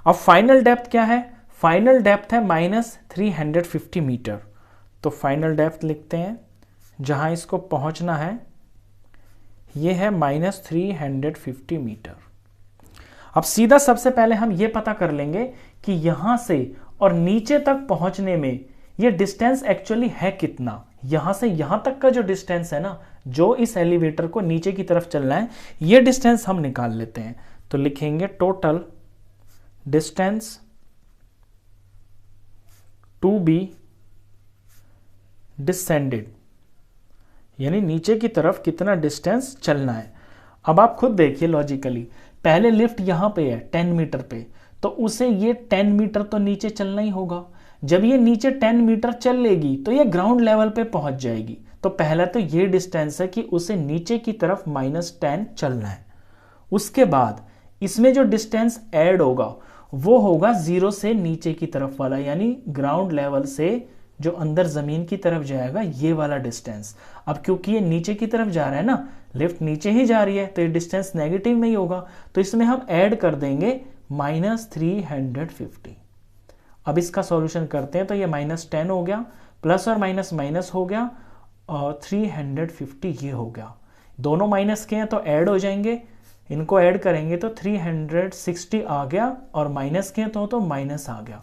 अब फाइनल डेप्थ क्या है, फाइनल डेप्थ है -350 मीटर। तो फाइनल डेप्थ लिखते हैं, जहां इसको पहुंचना है, ये है -350 मीटर। अब सीधा सबसे पहले हम ये पता कर लेंगे कि यहां से और नीचे तक पहुंचने में ये डिस्टेंस एक्चुअली है कितना। यहां से यहां तक का जो डिस्टेंस है ना, जो इस एलिवेटर को नीचे की तरफ चलना है, ये डिस्टेंस हम निकाल लेते हैं। तो लिखेंगे total distance to be descended, यानी नीचे की तरफ कितना डिस्टेंस चलना है। अब आप खुद देखिए लॉजिकली, पहले लिफ्ट यहां पे है 10 मीटर पे, तो उसे ये 10 मीटर तो नीचे चलना ही होगा। जब ये नीचे 10 मीटर चल लेगी तो ये ग्राउंड लेवल पे पहुंच जाएगी। तो पहला तो ये डिस्टेंस है कि उसे नीचे की तरफ -10 चलना है। उसके बाद इसमें जो डिस्टेंस ऐड होगा वो होगा 0 से नीचे की तरफ वाला, यानी ग्राउंड लेवल से जो अंदर जमीन की तरफ जाएगा ये वाला डिस्टेंस। अब क्योंकि ये नीचे की तरफ जा रहा है ना, लिफ्ट नीचे ही जा रही है, तो ये डिस्टेंस नेगेटिव में ही होगा। तो इसमें हम ऐड कर देंगे -350। अब इसका सॉल्यूशन करते हैं तो ये -10 हो गया, प्लस और माइनस माइनस हो गया, और 350 ये हो गया। दोनों माइनस के हैं तो ऐड हो जाएंगे, इनको ऐड करेंगे तो 360 आ गया, और माइनस के हैं तो माइनस आ गया।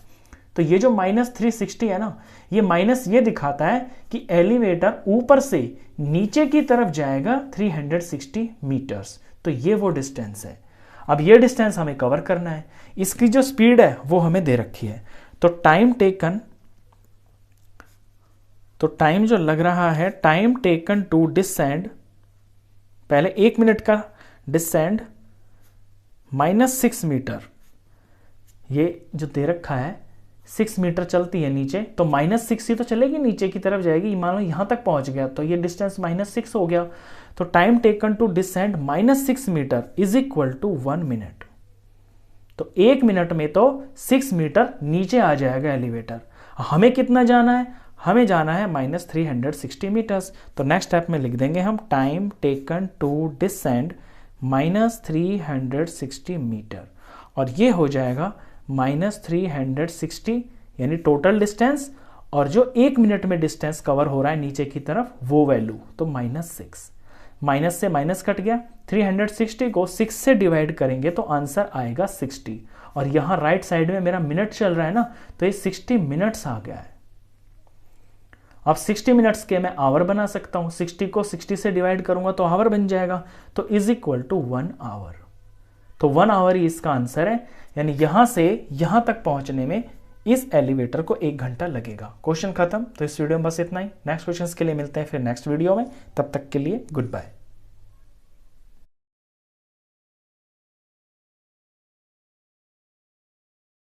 तो ये जो -360 है ना, ये माइनस ये दिखाता है कि एलिवेटर ऊपर से नीचे की तरफ जाएगा 360 मीटर्स। तो ये वो डिस्टेंस है। अब ये डिस्टेंस हमें कवर करना है। इसकी जो स्पीड है वो हमें दे रखी है। तो टाइम जो लग रहा है, टाइम टेकन टू डिसेंड, पहले 1 मिनट का डिसेंड -6 मीटर, ये जो दे रखा है 6 मीटर चलती है नीचे, तो -6 ही तो चलेगी, नीचे की तरफ जाएगी। मान लो यहां तक पहुंच गया तो ये डिस्टेंस -6 हो गया। तो time taken to descend -6 meter is equal to 1 minute. तो 1 मिनट में तो 6 मीटर नीचे आ जाएगा एलिवेटर। हमें कितना जाना है? हमें जाना है -360 मीटर्स। तो नेक्स्ट स्टेप में लिख देंगे हम time taken to descend -360 meter, और ये हो जाएगा -360, यानी टोटल डिस्टेंस, और जो 1 मिनट में डिस्टेंस कवर हो रहा है नीचे की तरफ वो वैल्यू, तो -6। माइनस से माइनस कट गया, 360 को 6 से डिवाइड करेंगे तो आंसर आएगा 60। और यहां राइट साइड में मेरा मिनट चल रहा है ना, तो ये 60 मिनट्स आ गया है। अब 60 मिनट्स के मैं आवर बना सकता हूं, 60 को 60 से डिवाइड करूंगा तो आवर बन जाएगा, तो इज इक्वल टू 1 आवर। तो 1 आवर ही इसका आंसर है, यानी यहां से यहां तक पहुंचने में इस एलिवेटर को 1 घंटा लगेगा। क्वेश्चन खत्म। तो इस वीडियो में बस इतना ही। नेक्स्ट क्वेश्चन के लिए मिलते हैं फिर नेक्स्ट वीडियो में। तब तक के लिए गुड बाय।